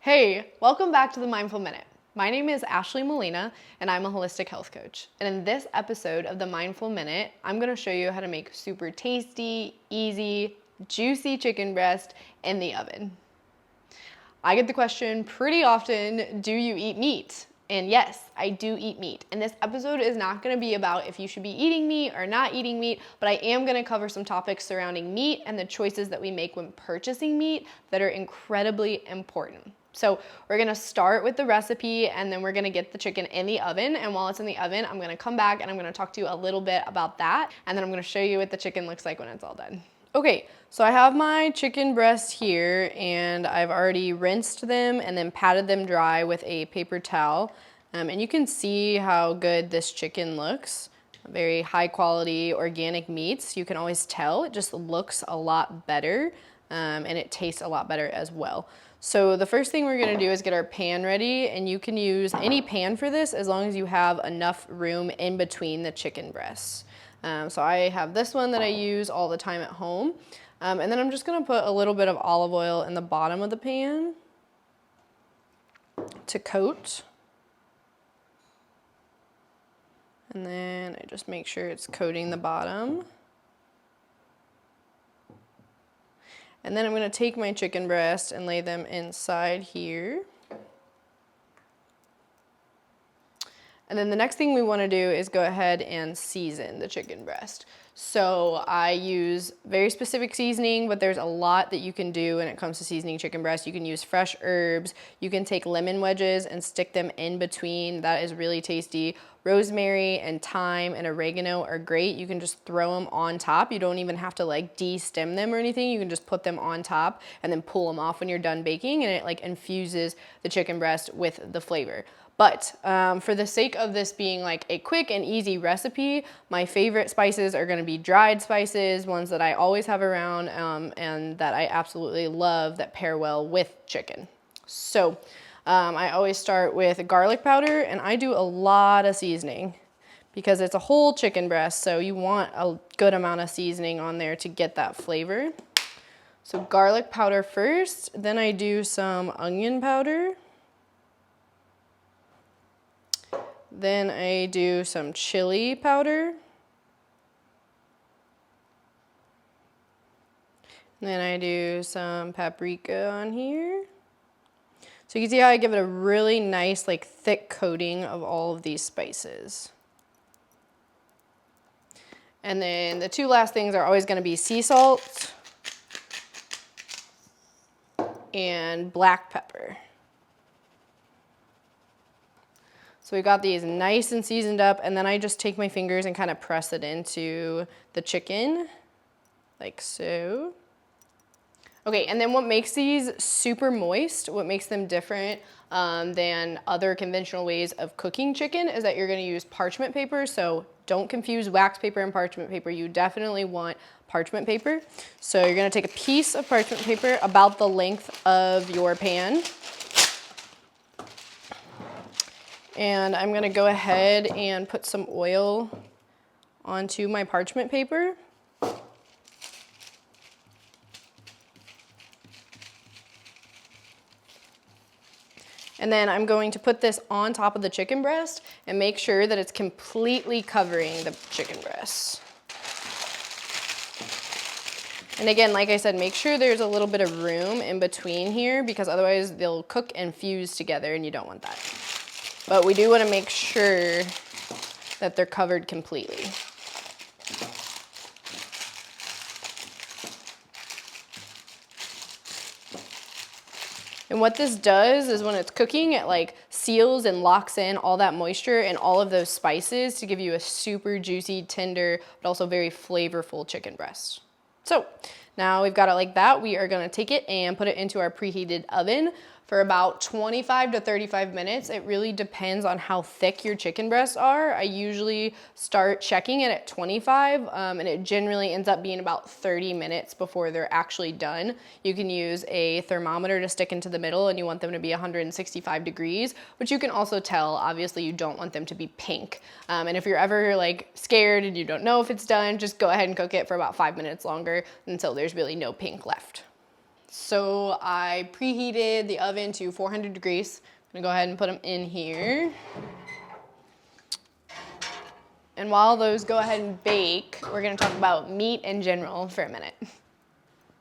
Hey, welcome back to the Mindful Minute. My name is Ashley Molina, and I'm a holistic health coach. And in this episode of the Mindful Minute, I'm gonna show you how to make super tasty, easy, juicy chicken breast in the oven. I get the question pretty often, do you eat meat? And yes, I do eat meat. And this episode is not gonna be about if you should be eating meat or not eating meat, but I am gonna cover some topics surrounding meat and the choices that we make when purchasing meat that are incredibly important. So we're gonna start with the recipe and then we're gonna get the chicken in the oven. And while it's in the oven, I'm gonna come back and I'm gonna talk to you a little bit about that. And then I'm gonna show you what the chicken looks like when it's all done. Okay, so I have my chicken breasts here and I've already rinsed them and then patted them dry with a paper towel. And you can see how good this chicken looks. Very high quality organic meats. You can always tell it just looks a lot better and it tastes a lot better as well. So the first thing we're gonna do is get our pan ready, and you can use any pan for this as long as you have enough room in between the chicken breasts. So I have this one that I use all the time at home. And then I'm just gonna put a little bit of olive oil in the bottom of the pan to coat. And then I just make sure it's coating the bottom. And then I'm gonna take my chicken breast and lay them inside here. And then the next thing we wanna do is go ahead and season the chicken breast. So I use very specific seasoning, but there's a lot that you can do when it comes to seasoning chicken breast. You can use fresh herbs. You can take lemon wedges and stick them in between. That is really tasty. Rosemary and thyme and oregano are great. You can just throw them on top. You don't even have to like de-stem them or anything. You can just put them on top and then pull them off when you're done baking, and it like infuses the chicken breast with the flavor. But for the sake of this being like a quick and easy recipe, my favorite spices are gonna be dried spices, ones that I always have around and that I absolutely love that pair well with chicken. So I always start with garlic powder, and I do a lot of seasoning because it's a whole chicken breast, so you want a good amount of seasoning on there to get that flavor. So garlic powder first, then I do some onion powder. Then I do some chili powder. And then I do some paprika on here. So you can see how I give it a really nice, like thick coating of all of these spices. And then the two last things are always gonna be sea salt and black pepper. So we got these nice and seasoned up, and then I just take my fingers and kind of press it into the chicken, like so. Okay, and then what makes these super moist, what makes them different than other conventional ways of cooking chicken is that you're gonna use parchment paper. So don't confuse wax paper and parchment paper. You definitely want parchment paper. So you're gonna take a piece of parchment paper about the length of your pan. And I'm gonna go ahead and put some oil onto my parchment paper. And then I'm going to put this on top of the chicken breast and make sure that it's completely covering the chicken breast. And again, like I said, make sure there's a little bit of room in between here because otherwise they'll cook and fuse together and you don't want that. But we do want to make sure that they're covered completely. And what this does is when it's cooking, it like seals and locks in all that moisture and all of those spices to give you a super juicy, tender, but also very flavorful chicken breast. So now we've got it like that. We are gonna take it and put it into our preheated oven for about 25 to 35 minutes. It really depends on how thick your chicken breasts are. I usually start checking it at 25 and it generally ends up being about 30 minutes before they're actually done. You can use a thermometer to stick into the middle and you want them to be 165 degrees, but you can also tell, obviously you don't want them to be pink. And if you're ever like scared and you don't know if it's done, just go ahead and cook it for about 5 minutes longer until there's really no pink left. So I preheated the oven to 400 degrees. I'm gonna go ahead and put them in here. And while those go ahead and bake, we're gonna talk about meat in general for a minute.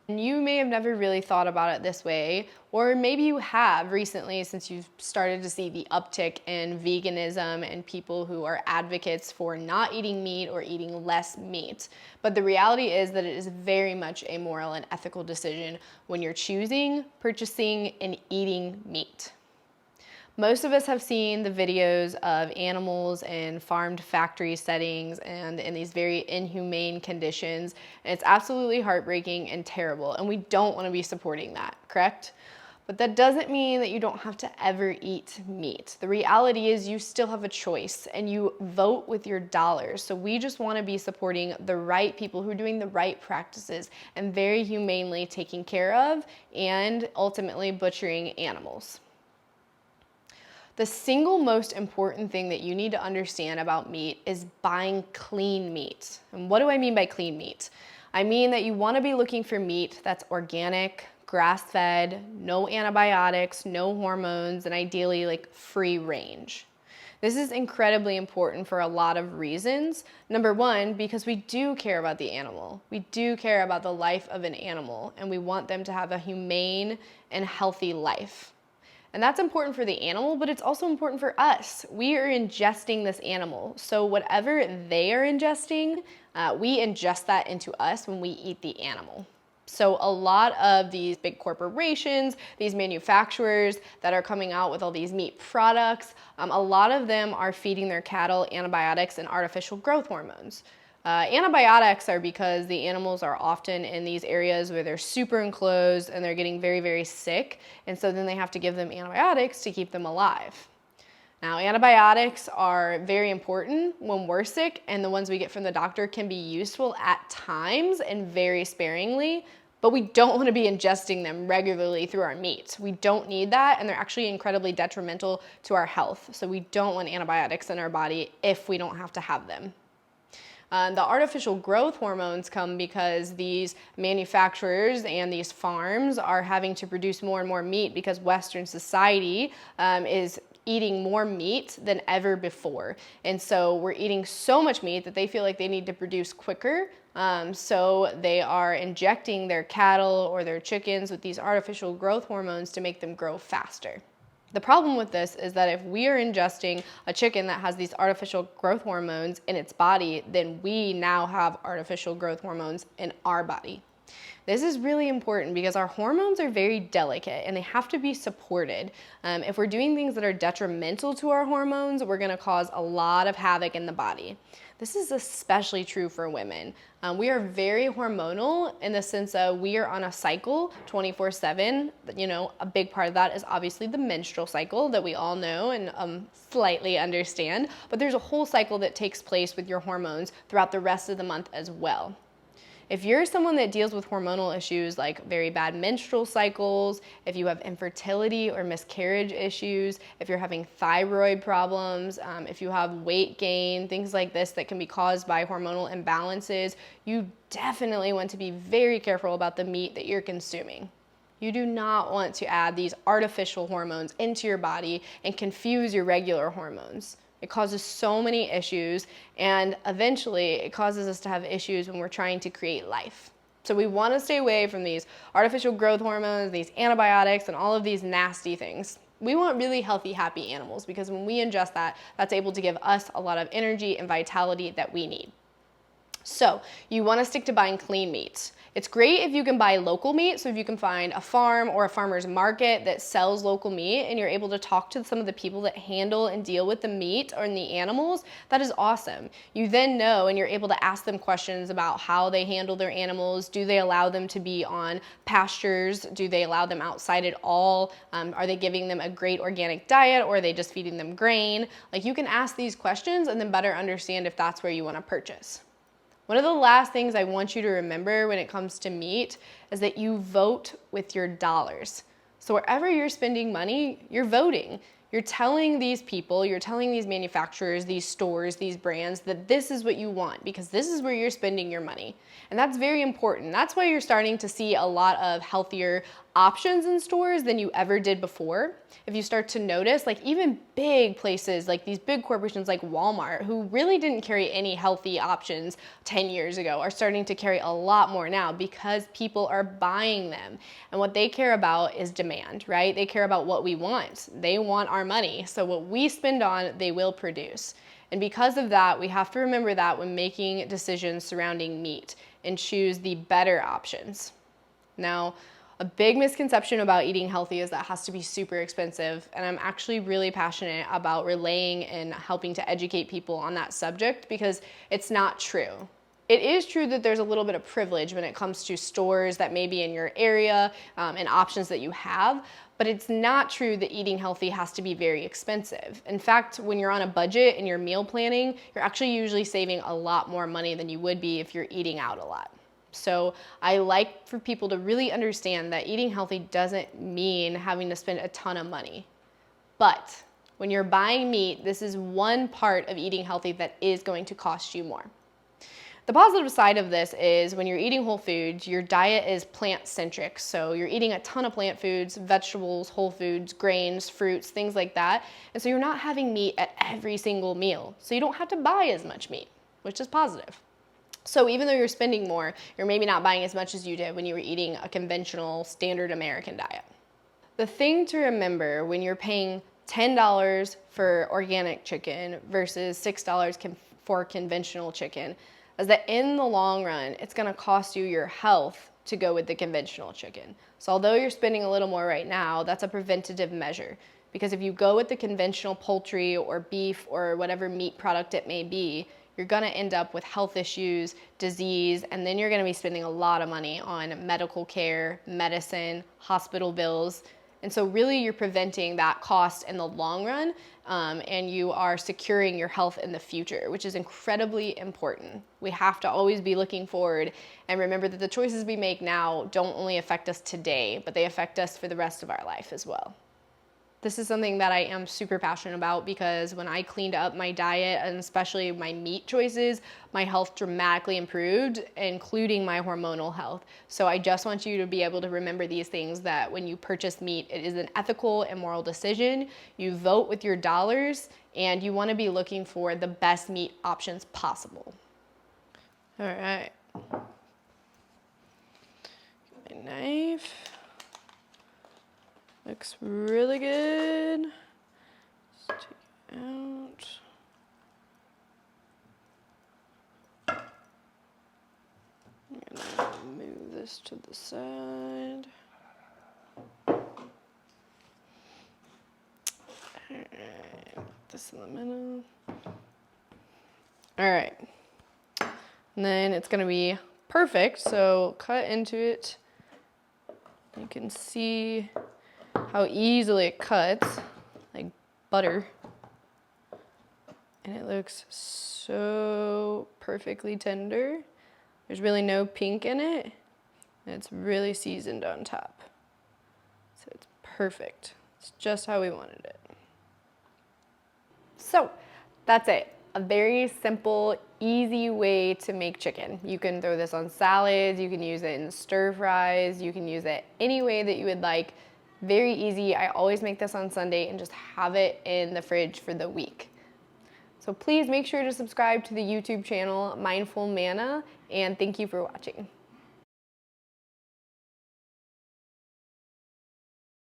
And you may have never really thought about it this way, or maybe you have recently since you've started to see the uptick in veganism and people who are advocates for not eating meat or eating less meat. But the reality is that it is very much a moral and ethical decision when you're choosing, purchasing, and eating meat. Most of us have seen the videos of animals in farmed factory settings and in these very inhumane conditions, and it's absolutely heartbreaking and terrible, and we don't want to be supporting that, correct? But that doesn't mean that you don't have to ever eat meat. The reality is you still have a choice, and you vote with your dollars. So we just want to be supporting the right people who are doing the right practices and very humanely taking care of and ultimately butchering animals. The single most important thing that you need to understand about meat is buying clean meat. And what do I mean by clean meat? I mean that you want to be looking for meat that's organic, grass-fed, no antibiotics, no hormones, and ideally like free range. This is incredibly important for a lot of reasons. Number one, because we do care about the animal. We do care about the life of an animal, and we want them to have a humane and healthy life. And that's important for the animal, but it's also important for us. We are ingesting this animal. So whatever they are ingesting, we ingest that into us when we eat the animal. So a lot of these big corporations, these manufacturers that are coming out with all these meat products, a lot of them are feeding their cattle antibiotics and artificial growth hormones. Antibiotics are because the animals are often in these areas where they're super enclosed and they're getting very, very sick. And so then they have to give them antibiotics to keep them alive. Now, antibiotics are very important when we're sick, and the ones we get from the doctor can be useful at times and very sparingly, but we don't want to be ingesting them regularly through our meat. We don't need that, and they're actually incredibly detrimental to our health. So we don't want antibiotics in our body if we don't have to have them. The artificial growth hormones come because these manufacturers and these farms are having to produce more and more meat because Western society is eating more meat than ever before. And so we're eating so much meat that they feel like they need to produce quicker. So they are injecting their cattle or their chickens with these artificial growth hormones to make them grow faster. The problem with this is that if we are ingesting a chicken that has these artificial growth hormones in its body, then we now have artificial growth hormones in our body. This is really important because our hormones are very delicate and they have to be supported. If we're doing things that are detrimental to our hormones, we're gonna cause a lot of havoc in the body. This is especially true for women. We are very hormonal in the sense that we are on a cycle 24/7. You know, a big part of that is obviously the menstrual cycle that we all know and slightly understand, but there's a whole cycle that takes place with your hormones throughout the rest of the month as well. If you're someone that deals with hormonal issues like very bad menstrual cycles, if you have infertility or miscarriage issues, if you're having thyroid problems, if you have weight gain, things like this that can be caused by hormonal imbalances, you definitely want to be very careful about the meat that you're consuming. You do not want to add these artificial hormones into your body and confuse your regular hormones. It causes so many issues, and eventually it causes us to have issues when we're trying to create life. So we want to stay away from these artificial growth hormones, these antibiotics, and all of these nasty things. We want really healthy, happy animals because when we ingest that, that's able to give us a lot of energy and vitality that we need. So you want to stick to buying clean meats. It's great if you can buy local meat, so if you can find a farm or a farmer's market that sells local meat and you're able to talk to some of the people that handle and deal with the meat or the animals, that is awesome. You then know and you're able to ask them questions about how they handle their animals. Do they allow them to be on pastures? Do they allow them outside at all? Are they giving them a great organic diet or are they just feeding them grain? Like, you can ask these questions and then better understand if that's where you want to purchase. One of the last things I want you to remember when it comes to meat is that you vote with your dollars. So wherever you're spending money, you're voting. You're telling these people, you're telling these manufacturers, these stores, these brands that this is what you want because this is where you're spending your money. And that's very important. That's why you're starting to see a lot of healthier options in stores than you ever did before. If you start to notice, like even big places, like these big corporations like Walmart, who really didn't carry any healthy options 10 years ago, are starting to carry a lot more now because people are buying them. And what they care about is demand, right? They care about what we want. They want our money. So what we spend on, they will produce. And because of that, we have to remember that when making decisions surrounding meat and choose the better options. Now, a big misconception about eating healthy is that it has to be super expensive, and I'm actually really passionate about relaying and helping to educate people on that subject because it's not true. It is true that there's a little bit of privilege when it comes to stores that may be in your area and options that you have, but it's not true that eating healthy has to be very expensive. In fact, when you're on a budget and you're meal planning, you're actually usually saving a lot more money than you would be if you're eating out a lot. So I like for people to really understand that eating healthy doesn't mean having to spend a ton of money. But when you're buying meat, this is one part of eating healthy that is going to cost you more. The positive side of this is when you're eating whole foods, your diet is plant-centric. So you're eating a ton of plant foods, vegetables, whole foods, grains, fruits, things like that. And so you're not having meat at every single meal. So you don't have to buy as much meat, which is positive. So even though you're spending more, you're maybe not buying as much as you did when you were eating a conventional standard American diet. The thing to remember when you're paying $10 for organic chicken versus $6 for conventional chicken is that in the long run, it's gonna cost you your health to go with the conventional chicken. So although you're spending a little more right now, that's a preventative measure. Because if you go with the conventional poultry or beef or whatever meat product it may be, you're gonna end up with health issues, disease, and then you're gonna be spending a lot of money on medical care, medicine, hospital bills. And so really you're preventing that cost in the long run, and you are securing your health in the future, which is incredibly important. We have to always be looking forward and remember that the choices we make now don't only affect us today, but they affect us for the rest of our life as well. This is something that I am super passionate about because when I cleaned up my diet and especially my meat choices, my health dramatically improved, including my hormonal health. So I just want you to be able to remember these things, that when you purchase meat, it is an ethical and moral decision. You vote with your dollars and you want to be looking for the best meat options possible. All right. Get my knife. Looks really good. Let's take it out. I'm gonna move this to the side. Alright, put this in the middle. Alright. And then it's gonna be perfect, so cut into it. You can see how easily it cuts, like butter. And it looks so perfectly tender. There's really no pink in it. And it's really seasoned on top. So it's perfect. It's just how we wanted it. So that's it. A very simple, easy way to make chicken. You can throw this on salads, you can use it in stir fries, you can use it any way that you would like. Very easy. I always make this on Sunday and just have it in the fridge for the week. So please make sure to subscribe to the YouTube channel Mindful Manna, and thank you for watching.